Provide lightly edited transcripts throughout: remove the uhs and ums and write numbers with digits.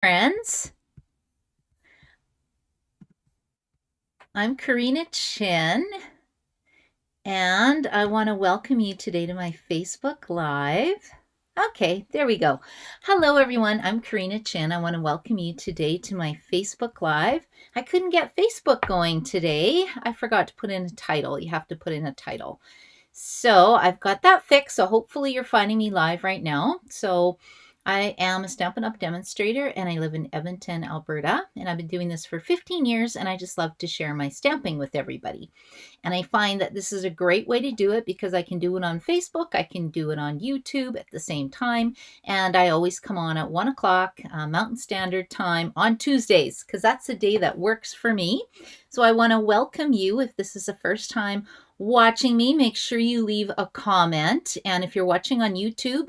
Friends, I'm Karina Chin, and I want to welcome you today to my Facebook Live. Okay, there we go. Hello, everyone. I'm Karina Chin. I want to welcome you today to my Facebook Live. I couldn't get Facebook going today. I forgot to put in a title. You have to put in a title. So I've got that fixed. So hopefully you're finding me live right now. So I am a Stampin' Up! Demonstrator and I live in Edmonton, Alberta. And I've been doing this for 15 years and I just love to share my stamping with everybody. And I find that this is a great way to do it because I can do it on Facebook, I can do it on YouTube at the same time. And I always come on at 1 o'clock Mountain Standard Time on Tuesdays because that's the day that works for me. So I want to welcome you if this is the first time watching me. Make sure you leave a comment. And if you're watching on YouTube,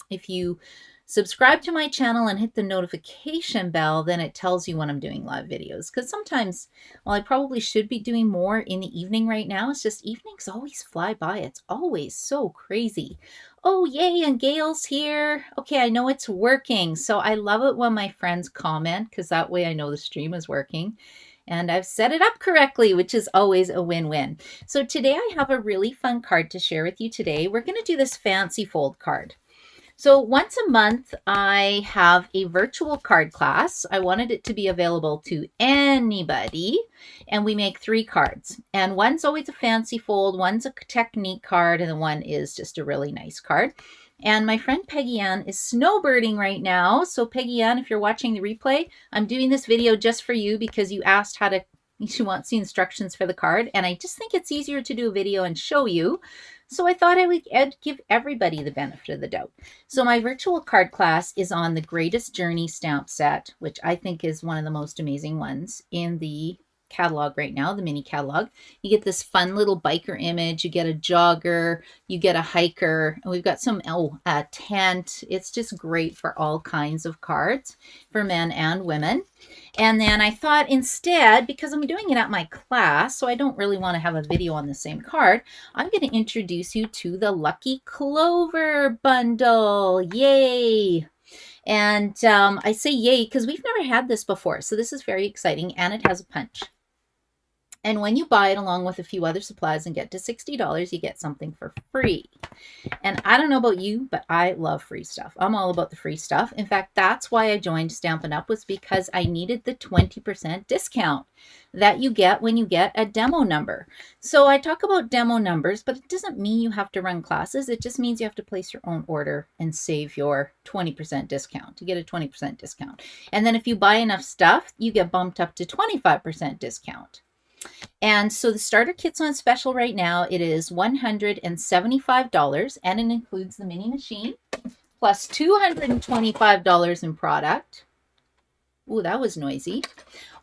if you subscribe to my channel and hit the notification bell, then it tells you when I'm doing live videos. Because sometimes, well, I probably should be doing more in the evening right now. It's just evenings always fly by. It's always so crazy. Oh, yay, and Gail's here. Okay, I know it's working. So I love it when my friends comment because that way I know the stream is working. And I've set it up correctly, which is always a win-win. So today I have a really fun card to share with you today. We're going to do this fancy fold card. So once a month, I have a virtual card class. I wanted it to be available to anybody, and we make 3 cards. And one's always a fancy fold, one's a technique card, and the one is just a really nice card. And my friend Peggy Ann is snowbirding right now. So Peggy Ann, if you're watching the replay, I'm doing this video just for you because you asked how to, she wants the instructions for the card. And I just think it's easier to do a video and show you. So I thought I would give everybody the benefit of the doubt. So my virtual card class is on the Greatest Journey stamp set, which I think is one of the most amazing ones in the catalog right now, the mini catalog. You get this fun little biker image, you get a jogger, you get a hiker, and we've got some tent. It's just great for all kinds of cards for men and women. And then I thought instead, because I'm doing it at my class, so I don't really want to have a video on the same card, I'm going to introduce you to the Lucky Clover bundle. Yay! And I say yay because we've never had this before. So this is very exciting, and it has a punch. And when you buy it along with a few other supplies and get to $60, you get something for free. And I don't know about you, but I love free stuff. I'm all about the free stuff. In fact, that's why I joined Stampin' Up! Was because I needed the 20% discount that you get when you get a demo number. So I talk about demo numbers, but it doesn't mean you have to run classes. It just means you have to place your own order and save your 20% discount to get a 20% discount. And then if you buy enough stuff, you get bumped up to 25% discount. And so the starter kit's on special right now. It is $175, and it includes the mini machine plus $225 in product. Ooh, that was noisy.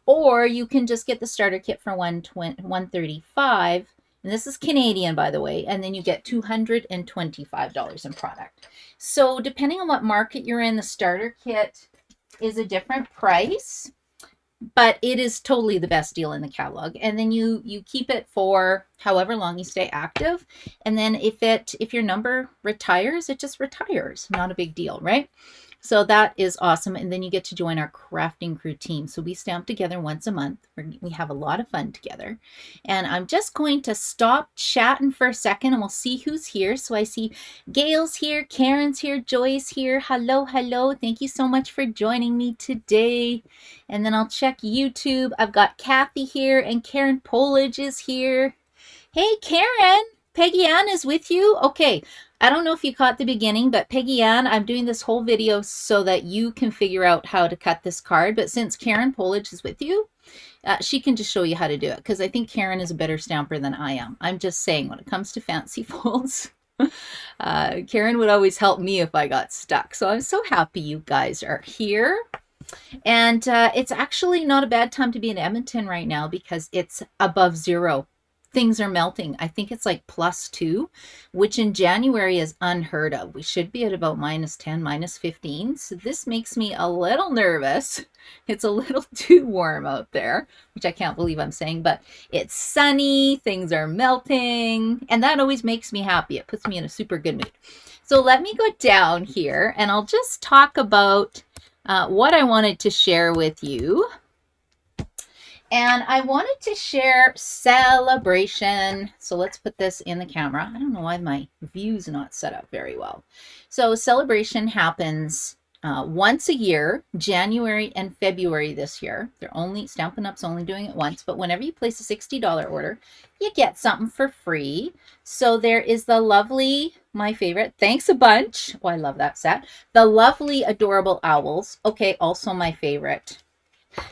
Or you can just get the starter kit for $135, and this is Canadian, by the way, and then you get $225 in product. So depending on what market you're in, the starter kit is a different price. But it is totally the best deal in the catalog. And then you keep it for however long you stay active. And then if your number retires, it just retires. Not a big deal, right? So that is awesome. And then you get to join our crafting crew team. So we stamp together once a month. We have a lot of fun together. And I'm just going to stop chatting for a second and we'll see who's here. So I see Gail's here, Karen's here, Joy's here. Hello, hello. Thank you so much for joining me today. And then I'll check YouTube. I've got Kathy here and Karen Polage is here. Hey, Karen. Peggy Ann is with you? Okay. I don't know if you caught the beginning, but Peggy Ann, I'm doing this whole video so that you can figure out how to cut this card. But since Karen Polage is with you, she can just show you how to do it because I think Karen is a better stamper than I am. I'm just saying when it comes to fancy folds, Karen would always help me if I got stuck. So I'm so happy you guys are here. And it's actually not a bad time to be in Edmonton right now because it's above 0. Things are melting. I think it's like +2, which in January is unheard of. We should be at about -10, -15. So this makes me a little nervous. It's a little too warm out there, which I can't believe I'm saying, but it's sunny, things are melting, and that always makes me happy. It puts me in a super good mood. So let me go down here and I'll just talk about what I wanted to share with you. And I wanted to share celebration. So let's put this in the camera. I don't know why my view's not set up very well. So celebration happens once a year, January and February this year. Stampin' Up's only doing it once, but whenever you place a $60 order, you get something for free. So there is the lovely, my favorite, thanks a bunch. Oh, I love that set. The lovely, adorable owls. Okay, also my favorite.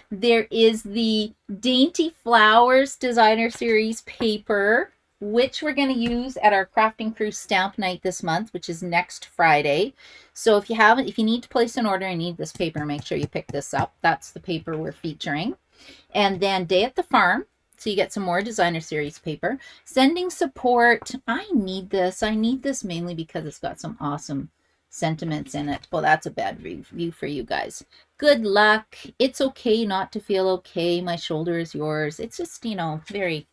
There is the Dainty Flowers Designer Series paper, which we're going to use at our Crafting Crew Stamp Night this month, which is next Friday. So if you need to place an order and need this paper, make sure you pick this up. That's the paper we're featuring. And then Day at the Farm. So you get some more Designer Series paper. Sending Support. I need this. I need this mainly because it's got some awesome sentiments in it. Well, that's a bad review for you guys. Good luck. It's okay not to feel okay. My shoulder is yours. It's just, very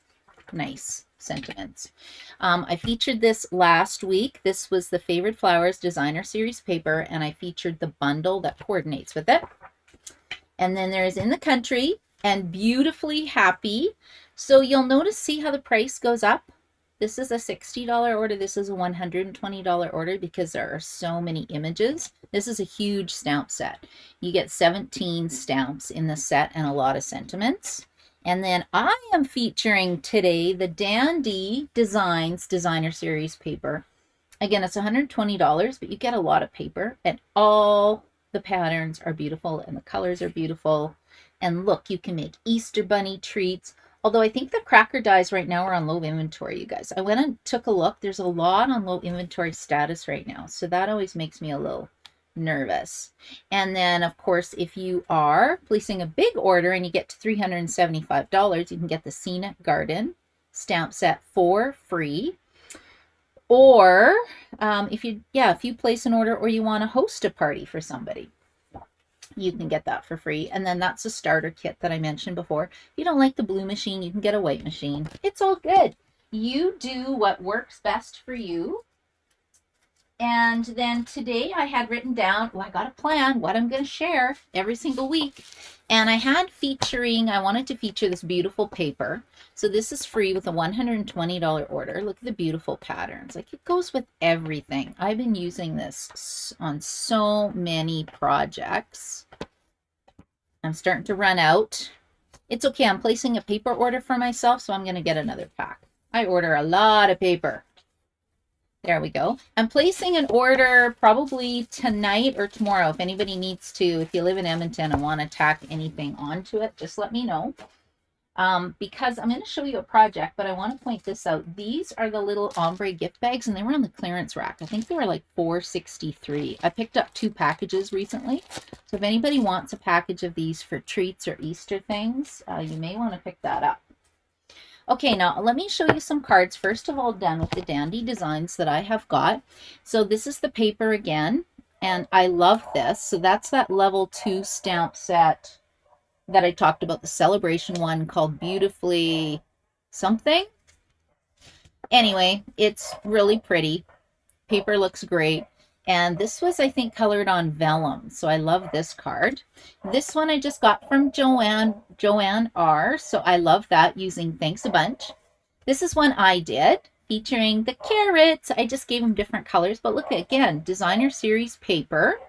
nice sentiments. I featured this last week. This was the Favorite Flowers Designer Series paper, and I featured the bundle that coordinates with it. And then there's In the Country and Beautifully Happy. So you'll notice, see how the price goes up? This is a $60 order. This is a $120 order because there are so many images. This is a huge stamp set. You get 17 stamps in the set and a lot of sentiments. And then I am featuring today the Dandy Designs Designer Series paper. Again, it's $120, but you get a lot of paper, and all the patterns are beautiful and the colors are beautiful. And look, you can make Easter Bunny treats. Although I think the cracker dies right now are on low inventory, you guys. I went and took a look. There's a lot on low inventory status right now. So that always makes me a little nervous. And then, of course, if you are placing a big order and you get to $375, you can get the Scenic Garden stamp set for free. Or if you place an order or you want to host a party for somebody, you can get that for free. And then that's a starter kit that I mentioned before. If you don't like the blue machine, you can get a white machine. It's all good. You do what works best for you. And then today I had written down, I got a plan, what I'm going to share every single week. And I wanted to feature this beautiful paper. So this is free with a $120 order. Look at the beautiful patterns. Like, it goes with everything. I've been using this on so many projects. I'm starting to run out. It's okay. I'm placing a paper order for myself, so I'm going to get another pack. I order a lot of paper. There we go. I'm placing an order probably tonight or tomorrow. If anybody needs to, if you live in Edmonton and want to tack anything onto it, just let me know. Because I'm going to show you a project, but I want to point this out. These are the little ombre gift bags, and they were on the clearance rack. I think they were like $4.63. I picked up 2 packages recently. So if anybody wants a package of these for treats or Easter things, you may want to pick that up. Okay, now let me show you some cards. First of all, done with the Dandy Designs that I have got. So this is the paper again, and I love this. So that's that level 2 stamp set that I talked about, the celebration one called Beautifully something. Anyway, it's really pretty. Paper looks great. And this was, I think, colored on vellum. So I love this card. This one I just got from Joanne R. So I love that, using Thanks a Bunch. This is one I did, featuring the carrots. I just gave them different colors. But look, again, Designer Series paper.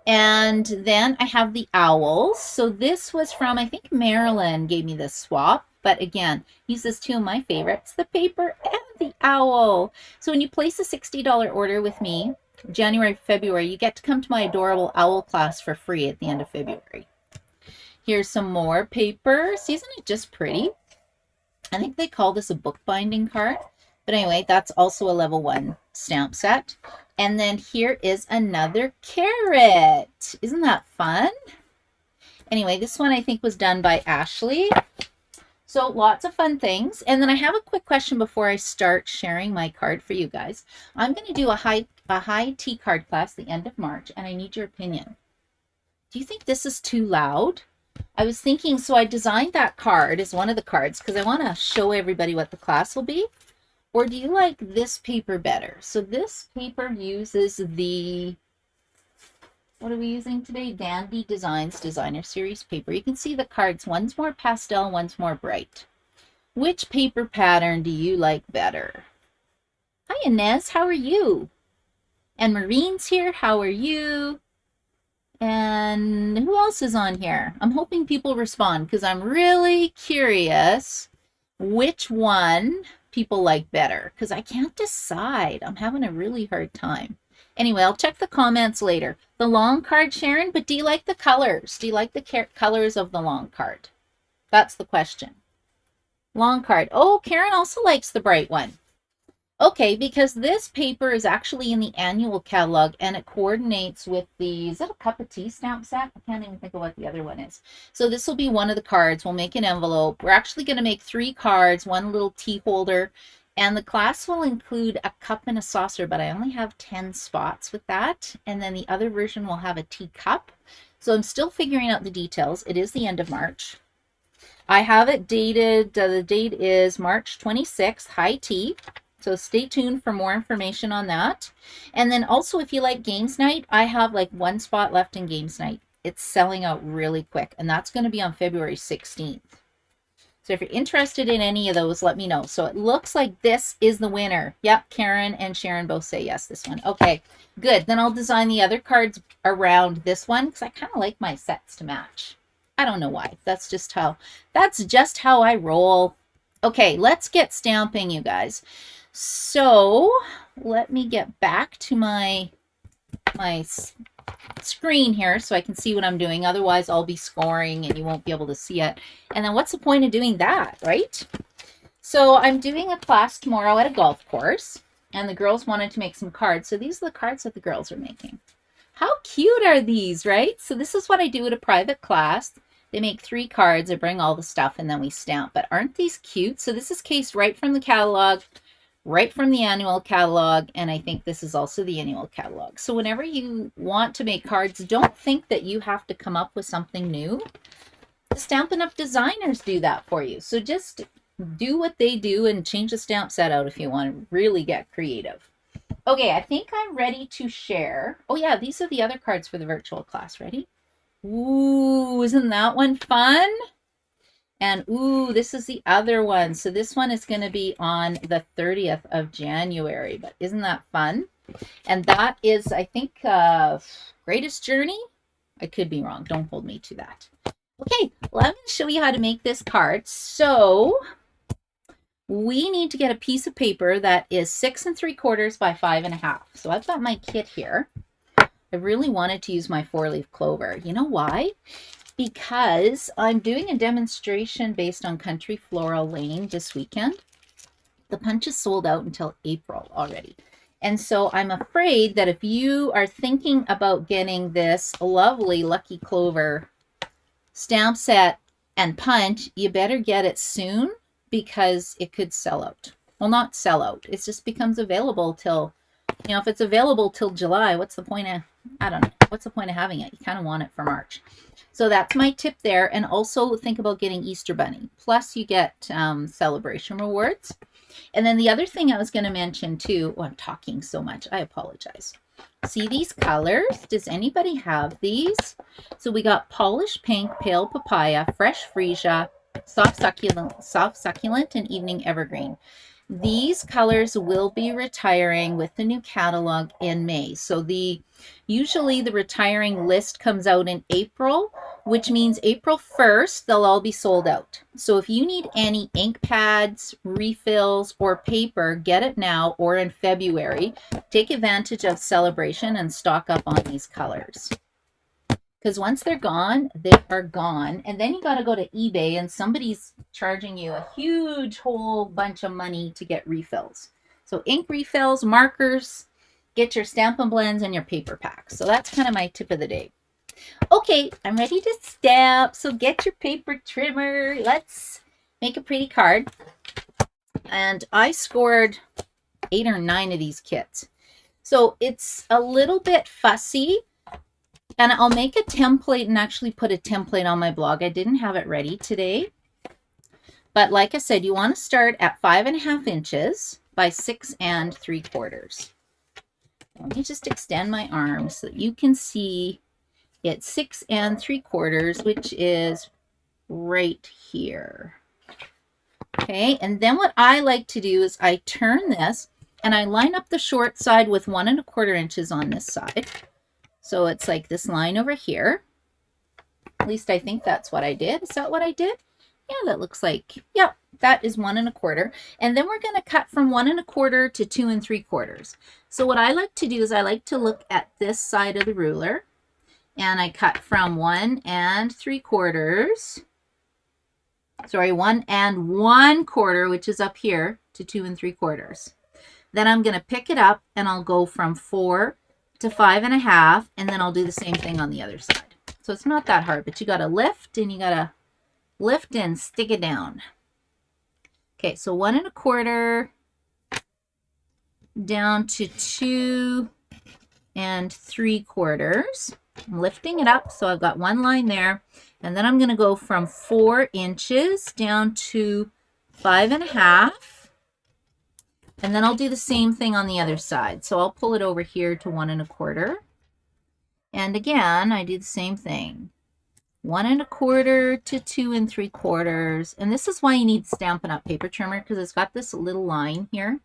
And then I have the owls. So this was from, I think Marilyn gave me this swap. But again, uses 2 of my favorites, the paper and the owl. So when you place a $60 order with me, January, February, you get to come to my adorable owl class for free at the end of February. Here's some more paper. See, isn't it just pretty? I think they call this a bookbinding card. But anyway, that's also a level 1 stamp set. And then here is another carrot. Isn't that fun? Anyway, this one I think was done by Ashley. So lots of fun things. And then I have a quick question before I start sharing my card for you guys. I'm going to do a high tea card class the end of March, and I need your opinion. Do you think this is too loud? I was thinking, so I designed that card as one of the cards because I want to show everybody what the class will be. Or do you like this paper better? So this paper uses the What are we using today? Dandy Designs Designer Series paper. You can see the cards. One's more pastel, one's more bright. Which paper pattern do you like better? Hi, Inez. How are you? And Maureen's here. How are you? And who else is on here? I'm hoping people respond because I'm really curious which one people like better because I can't decide. I'm having a really hard time. Anyway, I'll check the comments later. The long card, Sharon, but do you like the colors? Do you like the colors of the long card? That's the question. Long card. Oh, Karen also likes the bright one. Okay, because this paper is actually in the annual catalog and it coordinates with the, is that a cup of tea stamp set? I can't even think of what the other one is. So this will be one of the cards. We'll make an envelope. We're actually going to make 3 cards, one little tea holder, and the class will include a cup and a saucer, but I only have 10 spots with that. And then the other version will have a teacup. So I'm still figuring out the details. It is the end of March. I have it dated, the date is March 26th, high tea. So stay tuned for more information on that. And then also if you like games night, I have like 1 spot left in games night. It's selling out really quick and that's going to be on February 16th. So if you're interested in any of those, let me know. So it looks like this is the winner. Yep, Karen and Sharon both say yes, this one. Okay, good. Then I'll design the other cards around this one because I kind of like my sets to match. I don't know why. That's just how I roll. Okay, let's get stamping, you guys. So let me get back to my screen here so I can see what I'm doing. Otherwise, I'll be scoring and you won't be able to see it. And then what's the point of doing that, right? So I'm doing a class tomorrow at a golf course and the girls wanted to make some cards. So these are the cards that the girls are making. How cute are these, right? So this is what I do at a private class. They make 3 cards. I bring all the stuff and then we stamp. But aren't these cute? So this is cased right from the catalog, right from the annual catalog, and I think this is also the annual catalog. So whenever you want to make cards, don't think that you have to come up with something new. The Stampin' Up! Designers do that for you. So just do what they do and change the stamp set out if you want to really get creative. Okay, I think I'm ready to share. Oh yeah, these are the other cards for the virtual class. Ready? Ooh, isn't that one fun? And ooh, this is the other one. So this one is going to be on the 30th of January. But isn't that fun? And that is, I think, Greatest Journey. I could be wrong. Don't hold me to that. Okay, let me show you how to make this card. So we need to get a piece of paper that is 6 3/4 by 5.5. So I've got my kit here. I really wanted to use my 4-leaf clover. You know why? Because I'm doing a demonstration based on Country Floral Lane this weekend. The punch is sold out until April already. And so I'm afraid that if you are thinking about getting this lovely Lucky Clover stamp set and punch, you better get it soon because it could sell out. Well, not sell out. It just becomes available till, you know, if it's available till July, what's the point of, I don't know, what's the point of having it? You kind of want it for March. So that's my tip there. And also think about getting Easter Bunny. Plus you get celebration rewards. And then the other thing I was going to mention too, oh, I'm talking so much. I apologize. See these colors? Does anybody have these? So we got Polished Pink, Pale Papaya, Fresh Freesia, Soft Succulent, and Evening Evergreen. These colors will be retiring with the new catalog in May. So usually the retiring list comes out in April, which means April 1st, they'll all be sold out. So if you need any ink pads, refills, or paper, get it now or in February. Take advantage of celebration and stock up on these colors. Because once they're gone, they are gone. And then you got to go to eBay and somebody's charging you a huge whole bunch of money to get refills. So ink refills, markers, get your Stampin' Blends and your paper packs. So that's kind of my tip of the day. Okay, I'm ready to stamp. So get your paper trimmer. Let's make a pretty card. And I scored 8 or 9 of these kits. So it's a little bit fussy. And I'll make a template and actually put a template on my blog. I didn't have it ready today. But like I said, you want to start at 5.5 inches by 6 3/4. Let me just extend my arms so that you can see It's 6 3/4, which is right here. Okay, and then what I like to do is I turn this and I line up the short side with 1 1/4 inches on this side. So it's like this line over here. At least I think that's what I did. Is that what I did? Yeah, that looks like, yep, that is 1 1/4. And then we're going to cut from 1 1/4 to 2 3/4. So what I like to do is I like to look at this side of the ruler, and I cut from 1 3/4. Sorry, 1 1/4, which is up here, to 2 3/4. Then I'm going to pick it up and I'll go from 4 to 5 1/2, and then I'll do the same thing on the other side. So it's not that hard, but you got to lift and you got to lift and stick it down. Okay, so 1 1/4 down to 2 3/4. I'm lifting it up, so I've got one line there, and then I'm going to go from 4 inches down to 5 1/2, and then I'll do the same thing on the other side. So I'll pull it over here to 1 1/4, and again I do the same thing, 1 1/4 to 2 3/4. And this is why you need Stampin' Up paper trimmer, because it's got this little line here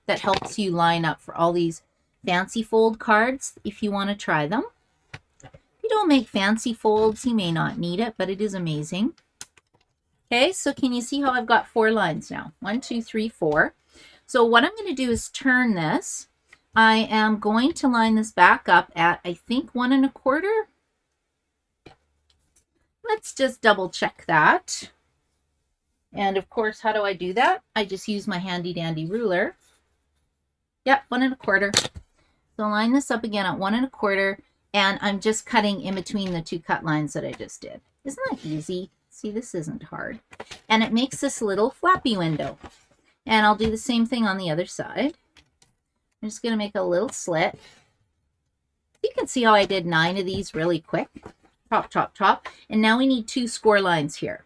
that helps you line up for all these fancy fold cards if you want to try them. If you don't make fancy folds, you may not need it, but it is amazing. Okay, so can you see how I've got 4 lines now? 1 2 3 4. So what I'm going to do is turn this. I am going to line this back up at, I think, 1 1/4. Let's just double check that. And of course, how do I do that? I just use my handy dandy ruler. Yep, 1 1/4. So line this up again at 1 1/4, and I'm just cutting in between the 2 cut lines that I just did. Isn't that easy? See, this isn't hard. And it makes this little flappy window. And I'll do the same thing on the other side. I'm just going to make a little slit. You can see how I did 9 of these really quick. Chop, chop, chop. And now we need 2 score lines here.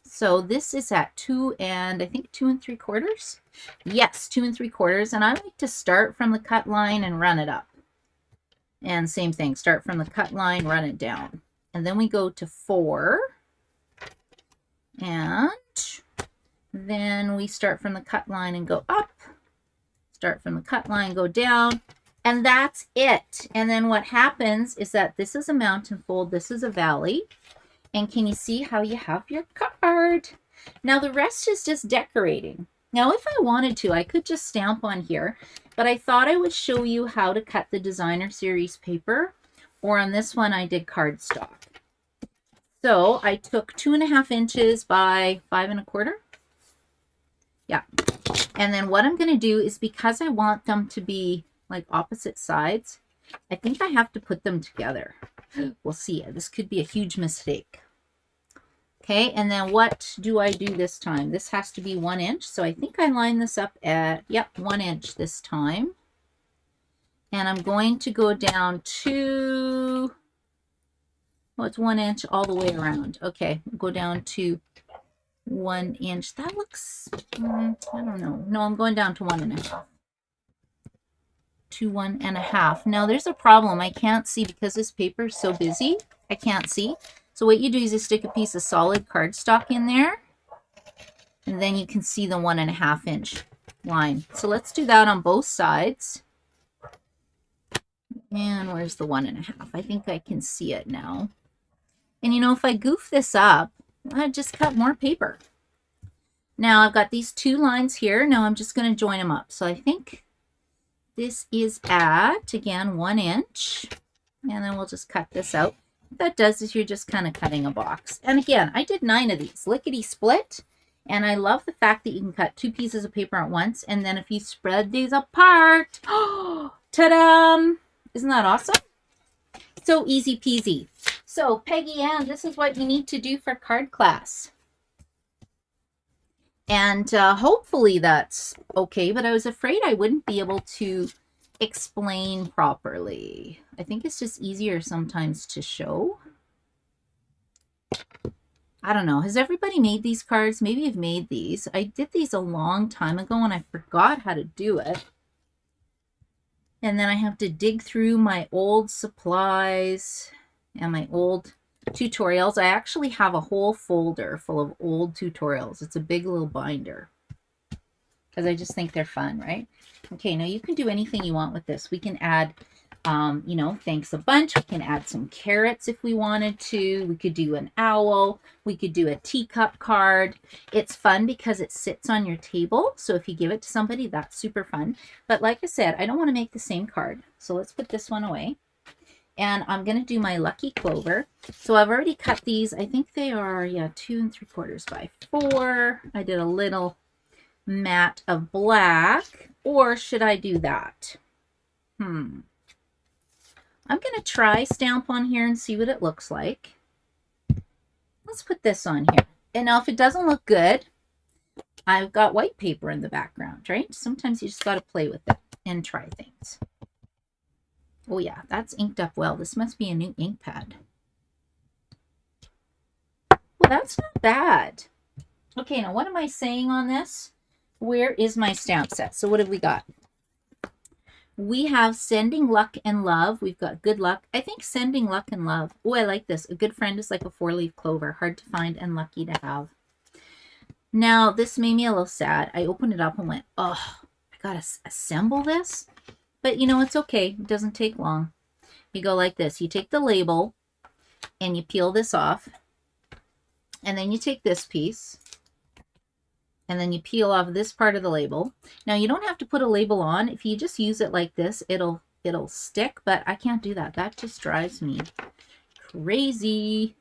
So this is at 2 I think 2 3/4. Yes, 2 3/4. And I like to start from the cut line and run it up. And same thing, start from the cut line, run it down. And then we go to 4. And then we start from the cut line and go up. Start from the cut line, go down. And that's it. And then what happens is that this is a mountain fold, this is a valley. And can you see how you have your card? Now the rest is just decorating. Now if I wanted to, I could just stamp on here, but I thought I would show you how to cut the designer series paper, or on this one I did cardstock. So I took 2 1/2 inches by 5 1/4. Yeah. And then what I'm going to do is, because I want them to be like opposite sides, I think I have to put them together. We'll see. This could be a huge mistake. Okay, and then what do I do this time? This has to be 1 inch. So I think I line this up at, yep, 1 inch this time. And I'm going to go down to, well, it's 1 inch all the way around. Okay, go down to 1 inch. That looks, I don't know. No, I'm going down to 1 1/2. To 1 1/2. Now there's a problem. I can't see because this paper is so busy. I can't see. So what you do is you stick a piece of solid cardstock in there, and then you can see the 1 1/2 inch line. So let's do that on both sides. And where's the 1 1/2? I think I can see it now. And you know, if I goof this up, I just cut more paper. Now I've got these 2 lines here. Now I'm just going to join them up. So I think this is at, again, 1 inch. And then we'll just cut this out. What that does is you're just kind of cutting a box. And again, I did 9 of these, lickety split. And I love the fact that you can cut 2 pieces of paper at once. And then if you spread these apart, oh, ta-da! Isn't that awesome? So easy peasy. So Peggy Ann, this is what you need to do for card class. And hopefully that's okay, but I was afraid I wouldn't be able to explain properly. I think it's just easier sometimes to show. I don't know. Has everybody made these cards? Maybe you've made these. I did these a long time ago and I forgot how to do it. And then I have to dig through my old supplies. and my old tutorials. I actually have a whole folder full of old tutorials. It's a big little binder because I just think they're fun, right? Okay, now you can do anything you want with this. We can add, you know, thanks a bunch. We can add some carrots if we wanted to. We could do an owl. We could do a teacup card. It's fun because it sits on your table. So if you give it to somebody, that's super fun. But like I said, I don't want to make the same card. So let's put this one away. And I'm going to do my lucky clover. So I've already cut these. I think they are, yeah, 2 3/4 by 4. I did a little mat of black. Or should I do that? I'm going to try stamp on here and see what it looks like. Let's put this on here. And now if it doesn't look good, I've got white paper in the background, right? Sometimes you just got to play with it and try things. Oh yeah, that's inked up well. This must be a new ink pad. Well, that's not bad. Okay, now what am I saying on this? Where is my stamp set? So what have we got? We have sending luck and love. We've got good luck. I think sending luck and love. Oh, I like this. A good friend is like a 4-leaf clover. Hard to find and lucky to have. Now, this made me a little sad. I opened it up and went, oh, I got to assemble this. But, you know, it's okay. It doesn't take long. You go like this. You take the label and you peel this off. And then you take this piece. And then you peel off this part of the label. Now, you don't have to put a label on. If you just use it like this, it'll stick. But I can't do that. That just drives me crazy.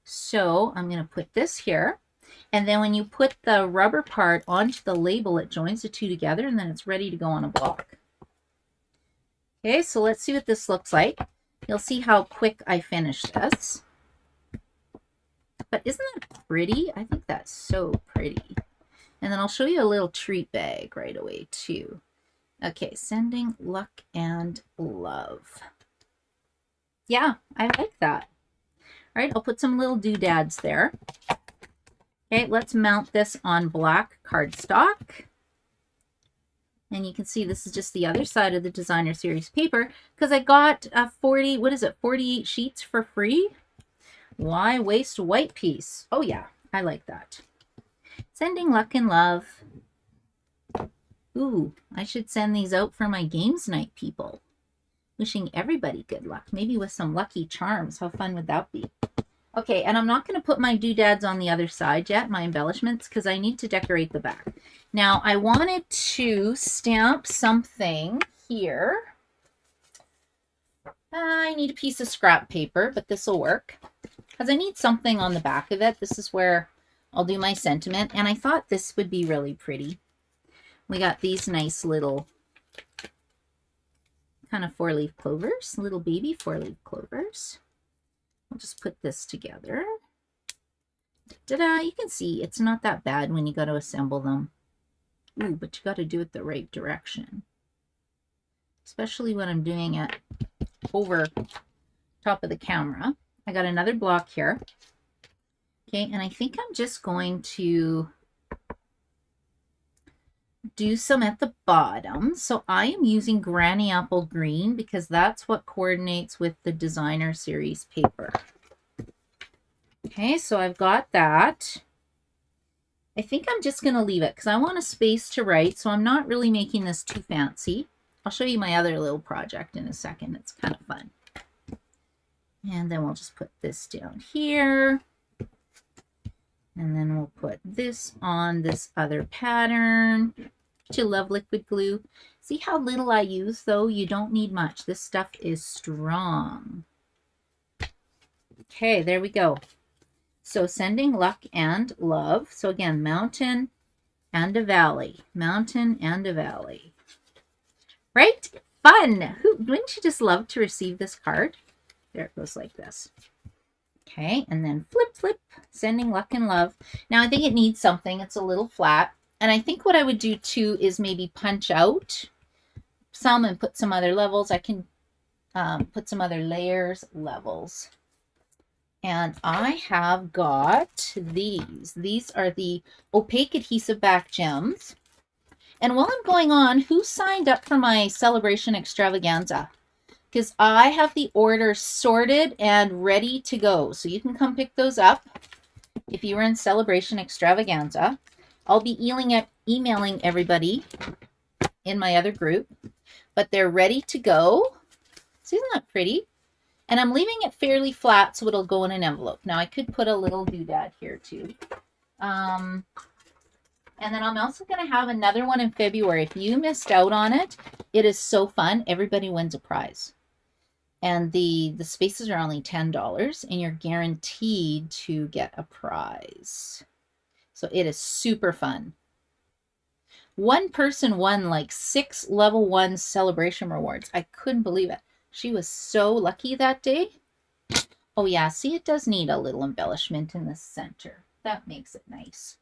So I'm going to put this here. And then when you put the rubber part onto the label, it joins the two together and then it's ready to go on a block. Okay, so let's see what this looks like. You'll see how quick I finish this. But isn't that pretty? I think that's so pretty. And then I'll show you a little treat bag right away too. Okay, sending luck and love. Yeah, I like that. All right, I'll put some little doodads there. Okay, let's mount this on black cardstock. And you can see this is just the other side of the designer series paper because I got 48 sheets for free. Why waste a white piece? Oh yeah, I like that. Sending luck and love. Ooh, I should send these out for my games night people. Wishing everybody good luck, maybe with some lucky charms. How fun would that be? Okay, and I'm not going to put my doodads on the other side yet, my embellishments, because I need to decorate the back. Now, I wanted to stamp something here. I need a piece of scrap paper, but this will work, because I need something on the back of it. This is where I'll do my sentiment, and I thought this would be really pretty. We got these nice little kind of 4-leaf clovers, little baby 4-leaf clovers. I'll just put this together. Ta-da! You can see it's not that bad when you got to assemble them. Ooh, but you got to do it the right direction. Especially when I'm doing it over top of the camera. I got another block here. Okay, and I think I'm just going to do some at the bottom. So I am using Granny Apple Green because that's what coordinates with the designer series paper. Okay, so I've got that. I think I'm just going to leave it because I want a space to write, so I'm not really making this too fancy. I'll show you my other little project in a second. It's kind of fun. And then we'll just put this down here. And then we'll put this on this other pattern. You love liquid glue. See how little I use, though? You don't need much. This stuff is strong. Okay, there we go. So sending luck and love. So again, mountain and a valley. Mountain and a valley. Right? Fun! Wouldn't you just love to receive this card? There it goes like this. Okay, and then flip, flip, sending luck and love. Now, I think it needs something. It's a little flat. And I think what I would do, too, is maybe punch out some and put some other levels. I can put some other layers, levels. And I have got these. These are the opaque adhesive back gems. And while I'm going on, who signed up for my celebration extravaganza? because I have the order sorted and ready to go. So you can come pick those up if you were in Celebration Extravaganza. I'll be emailing everybody in my other group, but they're ready to go. So isn't that pretty? And I'm leaving it fairly flat so it'll go in an envelope. Now I could put a little doodad here too. And then I'm also going to have another one in February. If you missed out on it, it is so fun. Everybody wins a prize. And the spaces are only $10 and you're guaranteed to get a prize. So it is super fun. One person won like 6 level 1 celebration rewards. I couldn't believe it. She was so lucky that day. Oh yeah, see, it does need a little embellishment in the center. That makes it nice.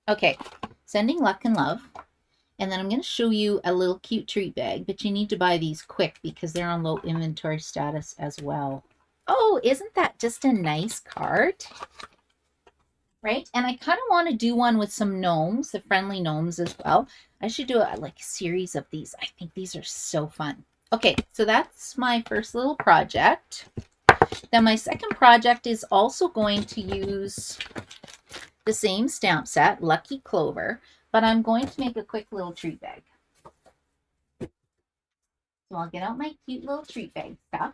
Okay, sending luck and love. And then I'm going to show you a little cute treat bag, but you need to buy these quick because they're on low inventory status as well. Oh, isn't that just a nice card? Right? And I kind of want to do one with some gnomes, the friendly gnomes as well. I should do a series of these. I think these are so fun. Okay, so that's my first little project. Then my second project is also going to use the same stamp set, Lucky Clover, but I'm going to make a quick little treat bag. So I'll get out my cute little treat bag stuff.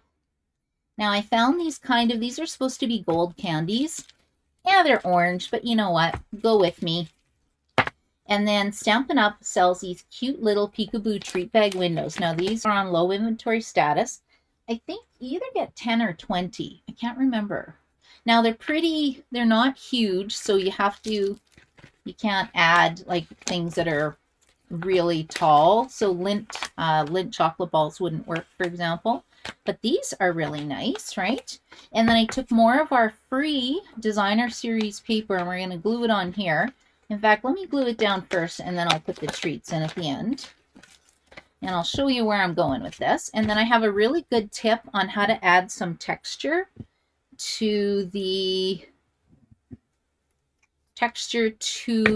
Now I found these are supposed to be gold candies. Yeah, they're orange, but you know what? Go with me. And then Stampin' Up! Sells these cute little peekaboo treat bag windows. Now these are on low inventory status. I think you either get 10 or 20. I can't remember. Now they're pretty, they're not huge, so you can't add like things that are really tall. So lint chocolate balls wouldn't work, for example. But these are really nice, right? And then I took more of our free designer series paper and we're going to glue it on here. In fact, let me glue it down first and then I'll put the treats in at the end. And I'll show you where I'm going with this. And then I have a really good tip on how to add some texture to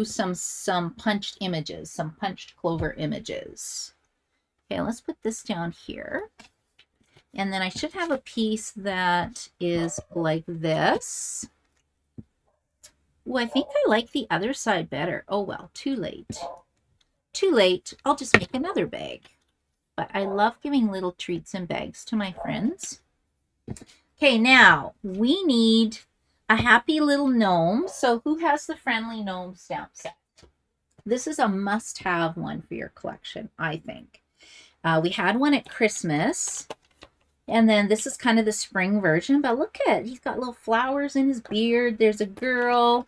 some punched images, some punched Clover images. Okay, let's put this down here. And then I should have a piece that is like this. Oh, I think I like the other side better. Oh, well, too late. Too late. I'll just make another bag. But I love giving little treats in bags to my friends. Okay, now we need a happy little gnome. So who has the friendly gnome stamp set? This is a must-have one for your collection, I think. We had one at Christmas. And then this is kind of the spring version. But look at it. He's got little flowers in his beard. There's a girl.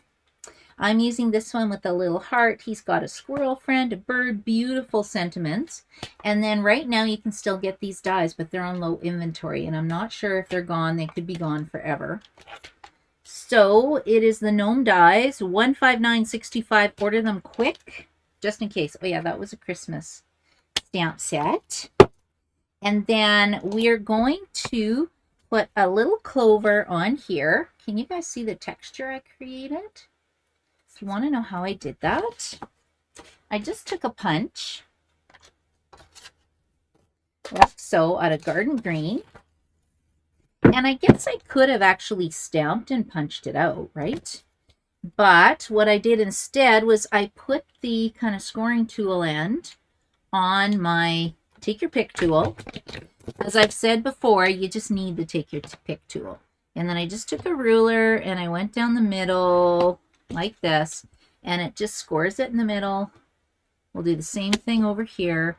I'm using this one with a little heart. He's got a squirrel friend, a bird, beautiful sentiments. And then right now you can still get these dies, but they're on low inventory. And I'm not sure if they're gone. They could be gone forever. So it is the gnome dies, $159.65. Order them quick, just in case. Oh yeah, that was a Christmas stamp set. And then we're going to put a little Clover on here. Can you guys see the texture I created? If you want to know how I did that, I just took a punch, like so, out of Garden Green. And I guess I could have actually stamped and punched it out, right? But what I did instead was I put the kind of scoring tool end on my Take Your Pick tool. As I've said before, you just need the Take Your Pick tool. And then I just took a ruler and I went down the middle like this, and it just scores it in the middle. We'll do the same thing over here.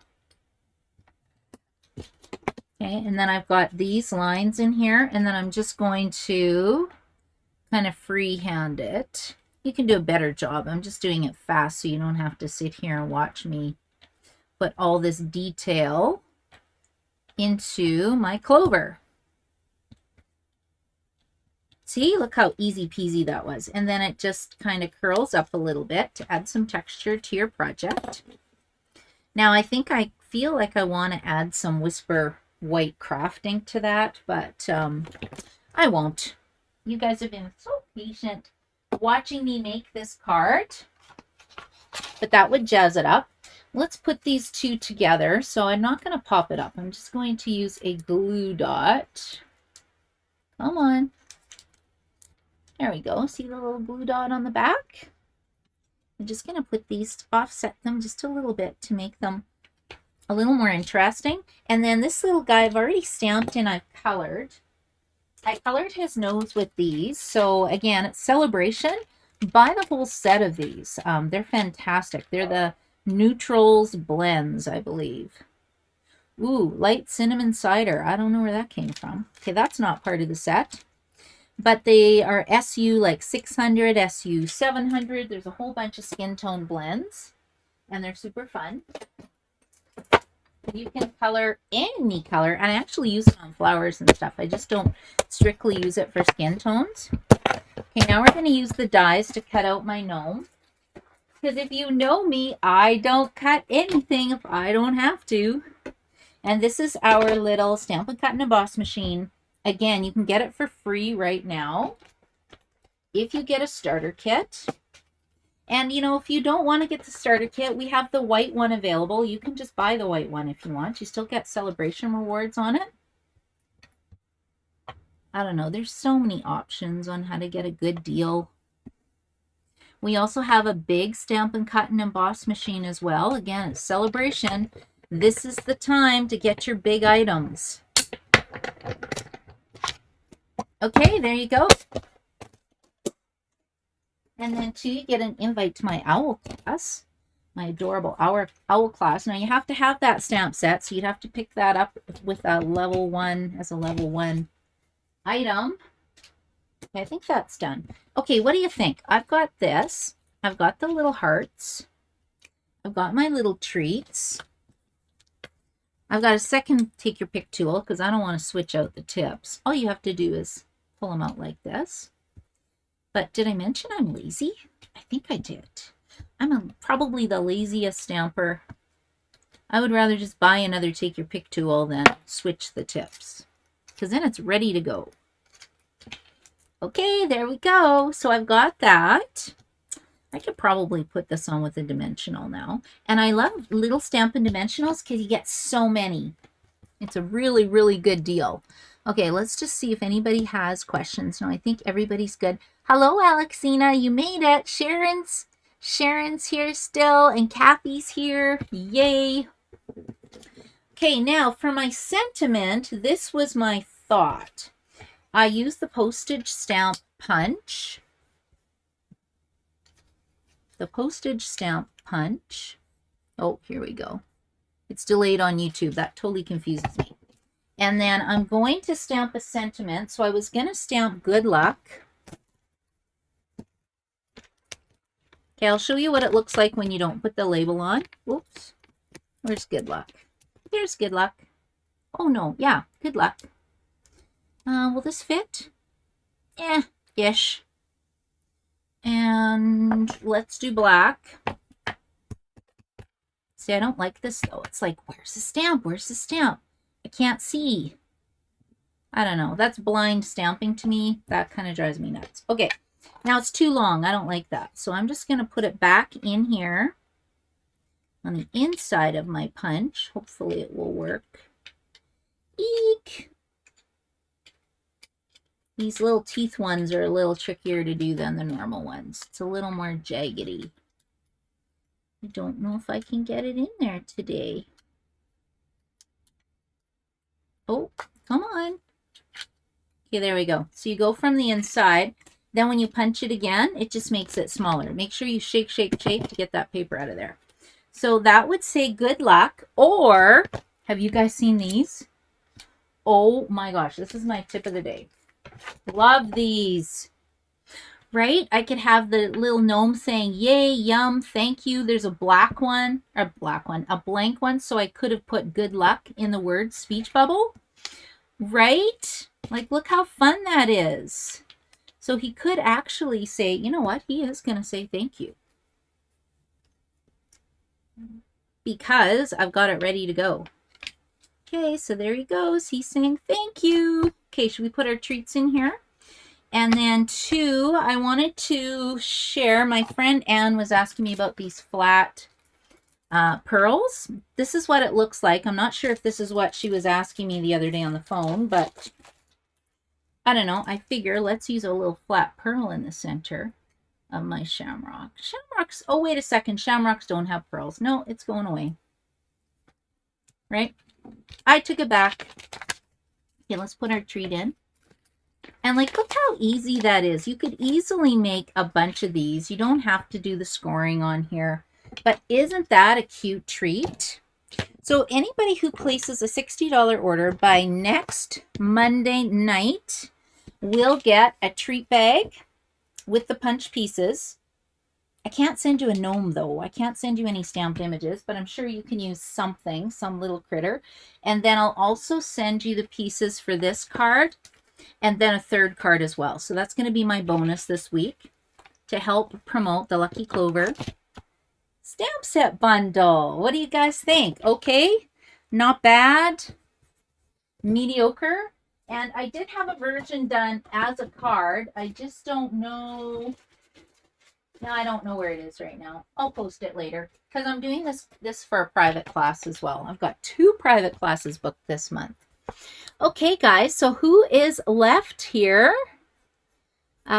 Okay, and then I've got these lines in here, and then I'm just going to kind of freehand it. You can do a better job. I'm just doing it fast so you don't have to sit here and watch me put all this detail into my Clover. See, look how easy peasy that was. And then it just kind of curls up a little bit to add some texture to your project. Now I think I feel like I want to add some Whisper white craft ink to that, but I won't. You guys have been so patient watching me make this card, but that would jazz it up. let's put these two together. So I'm not going to pop it up. I'm just going to use a glue dot. Come on. There we go. See the little glue dot on the back? I'm just going to put these, offset them just a little bit to make them a little more interesting. And then this little guy I've already stamped and I've colored. I colored his nose with these. So again, it's Celebration. Buy the whole set of these. They're fantastic. They're the Neutrals blends, I believe. Ooh, light cinnamon cider. I don't know where that came from. Okay, that's not part of the set. But they are SU like 600, SU 700. There's a whole bunch of skin tone blends. And they're super fun. You can color any color. And I actually use it on flowers and stuff. I just don't strictly use it for skin tones. Okay, now we're going to use the dies to cut out my gnome. Because if you know me, I don't cut anything if I don't have to. And this is our little Stampin' Cut and Emboss machine. Again, you can get it for free right now if you get a starter kit. And, you know, if you don't want to get the starter kit, we have the white one available. You can just buy the white one if you want. You still get Celebration rewards on it. I don't know. There's so many options on how to get a good deal. We also have a big Stampin' Cut and Emboss machine as well. Again, it's Celebration. This is the time to get your big items. Okay, there you go. And then too, you get an invite to my owl class, my adorable owl class. Now you have to have that stamp set, so you'd have to pick that up with a level 1 as a level 1 item. Okay, I think that's done. Okay, what do you think? I've got this. I've got the little hearts. I've got my little treats. I've got a second take your pick tool because I don't want to switch out the tips. All you have to do is pull them out like this. But did I mention I'm lazy? I think I did. I'm probably the laziest stamper. I would rather just buy another take your pick tool than switch the tips, because then it's ready to go. Okay, there we go. So I've got that. I could probably put this on with a dimensional now. And I love little Stampin' Dimensionals because you get so many. It's a really, really good deal. Okay, let's just see if anybody has questions. No, I think everybody's good. Hello, Alexina. You made it. Sharon's here still, and Kathy's here. Yay. Okay, now for my sentiment, this was my thought. I used the postage stamp punch. The postage stamp punch. Oh, here we go. It's delayed on YouTube. That totally confuses me. And then I'm going to stamp a sentiment. So I was going to stamp good luck. Okay, I'll show you what it looks like when you don't put the label on. Oops. Where's good luck? There's good luck. Oh, no. Yeah, good luck. Will this fit? Ish. And let's do black. See, I don't like this, though. It's like, where's the stamp? Where's the stamp? I can't see. I don't know. That's blind stamping to me. That kind of drives me nuts. Okay. Now it's too long. I don't like that. So I'm just going to put it back in here on the inside of my punch. Hopefully it will work. Eek! These little teeth ones are a little trickier to do than the normal ones. It's a little more jaggedy. I don't know if I can get it in there today. Oh, come on. Okay, there we go. So you go from the inside. Then when you punch it again, it just makes it smaller. Make sure you shake, shake, shake to get that paper out of there. So that would say good luck. Or, have you guys seen these? Oh my gosh, this is my tip of the day. Love these. Right? I could have the little gnome saying, yay, yum, thank you. There's a black one, or a blank one. So I could have put good luck in the word speech bubble. Right? Like, look how fun that is. So he could actually say, you know what? He is going to say thank you. Because I've got it ready to go. Okay, so there he goes. He's saying thank you. Okay, should we put our treats in here? And then two, I wanted to share. My friend Anne was asking me about these flat pearls. This is what it looks like. I'm not sure if this is what she was asking me the other day on the phone, but I don't know. I figure let's use a little flat pearl in the center of my shamrock. Shamrocks, oh, wait a second. Shamrocks don't have pearls. No, it's going away. Right? I took it back. Okay, let's put our treat in. And like, look how easy that is. You could easily make a bunch of these. You don't have to do the scoring on here. But isn't that a cute treat? So anybody who places a $60 order by next Monday night will get a treat bag with the punch pieces. I can't send you a gnome though. I can't send you any stamped images, but I'm sure you can use something, some little critter. And then I'll also send you the pieces for this card and then a third card as well. So that's going to be my bonus this week to help promote the Lucky Clover stamp set bundle. What do you guys think? Okay, not bad, mediocre. And I did have a version done as a card. I just don't know. No, I don't know where it is right now. I'll post it later because I'm doing this for a private class as well. I've got 2 private classes booked this month. Okay, guys, so who is left here?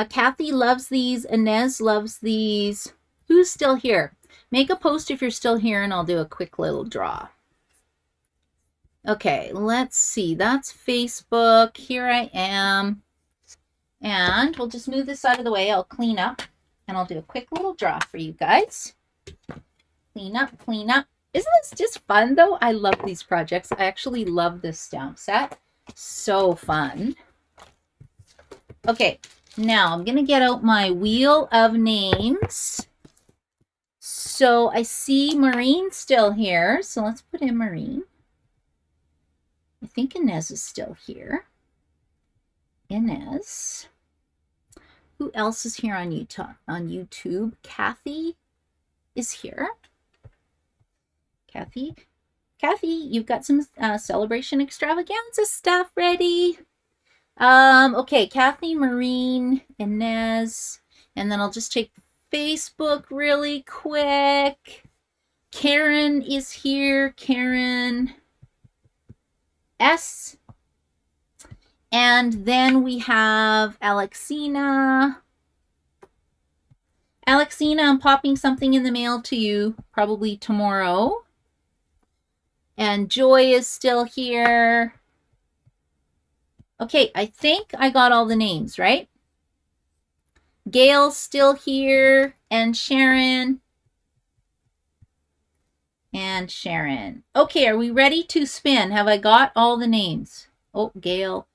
Kathy loves these. Inez loves these. Who's still here? Make a post if you're still here, and I'll do a quick little draw. Okay, let's see. That's Facebook. Here I am. And we'll just move this out of the way. I'll clean up, and I'll do a quick little draw for you guys. Clean up, clean up. Isn't this just fun, though? I love these projects. I actually love this stamp set. So fun. Okay, now I'm going to get out my wheel of names. So I see Maureen still here. So let's put in Maureen. I think Inez is still here. Inez. Who else is here on YouTube? Kathy is here. Kathy, you've got some Celebration Extravaganza stuff ready. Okay, Kathy, Maureen, Inez, and then I'll just take Facebook really quick. Karen is here. Karen S. And then we have Alexina. Alexina, I'm popping something in the mail to you probably tomorrow. And Joy is still here. Okay, I think I got all the names, right? Gail's still here, and Sharon. And Sharon. Okay, are we ready to spin? Have I got all the names? Oh, Gail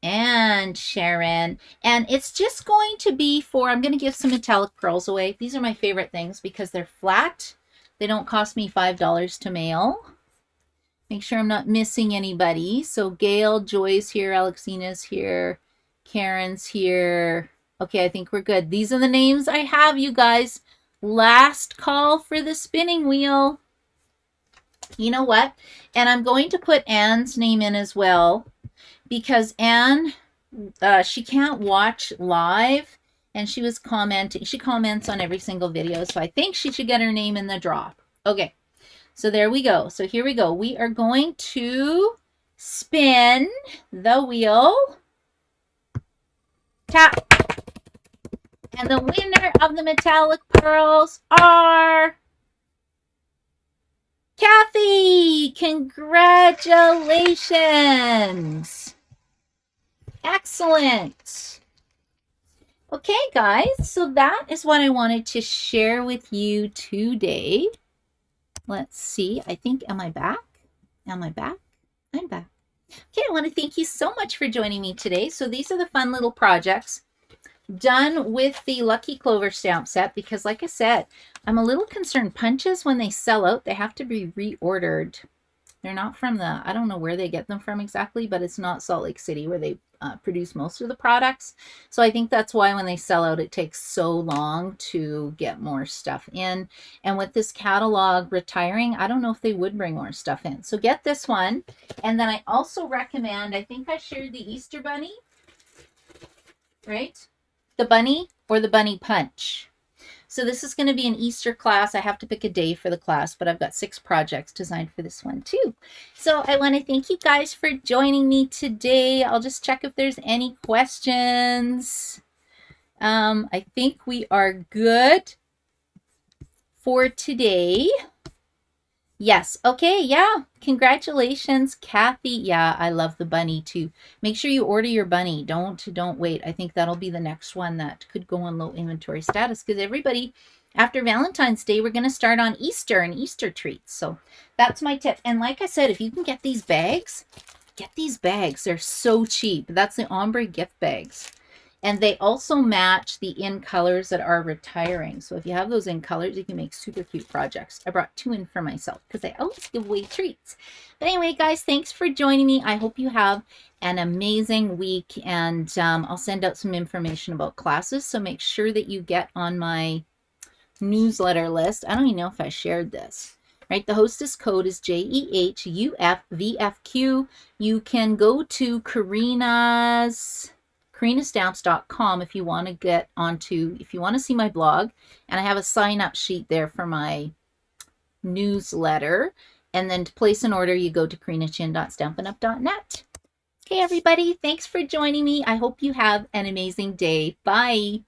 and Sharon. And it's just going to be for, I'm going to give some metallic pearls away. These are my favorite things because they're flat. They don't cost me $5 to mail. Make sure I'm not missing anybody. So Gail, Joy's here, Alexina's here, Karen's here. Okay, I think we're good. These are the names I have, you guys. Last call for the spinning wheel. You know what? And I'm going to put Anne's name in as well because Anne, she can't watch live and she was commenting. She comments on every single video, so I think she should get her name in the draw. Okay, so there we go. So here we go. We are going to spin the wheel. Tap. And the winner of the metallic pearls are Kathy. Congratulations. Excellent. Okay, guys, so that is what I wanted to share with you today. Let's see. I think, am I back? Am I back? I'm back. Okay, I want to thank you so much for joining me today. So these are the fun little projects done with the Lucky Clover stamp set because, like I said, I'm a little concerned. Punches, when they sell out, they have to be reordered. They're not from the, I don't know where they get them from exactly, but it's not Salt Lake City where they produce most of the products. So I think that's why when they sell out, it takes so long to get more stuff in. And with this catalog retiring, I don't know if they would bring more stuff in. So get this one. And then I also recommend, I think I shared the Easter Bunny, right? The bunny or the bunny punch. So this is going to be an Easter class. I have to pick a day for the class, but I've got 6 projects designed for this one too. So I want to thank you guys for joining me today. I'll just check if there's any questions. I think we are good for today. Yes. Okay. Yeah. Congratulations, Kathy. Yeah, I love the bunny too. Make sure you order your bunny. Don't wait. I think that'll be the next one that could go on low inventory status because everybody, after Valentine's Day, we're going to start on Easter and Easter treats. So that's my tip. And like I said, if you can get these bags, get these bags. They're so cheap. That's the ombre gift bags. And they also match the in colors that are retiring. So if you have those in colors, you can make super cute projects. I brought 2 in for myself because I always give away treats. But anyway, guys, thanks for joining me. I hope you have an amazing week. And I'll send out some information about classes. So make sure that you get on my newsletter list. I don't even know if I shared this. Right, the hostess code is JEHUFVFQ. You can go to karinaskreations.com if you want to get onto, if you want to see my blog, and I have a sign up sheet there for my newsletter. And then to place an order, you go to karinachin.stampinup.net. Okay, everybody, thanks for joining me. I hope you have an amazing day. Bye.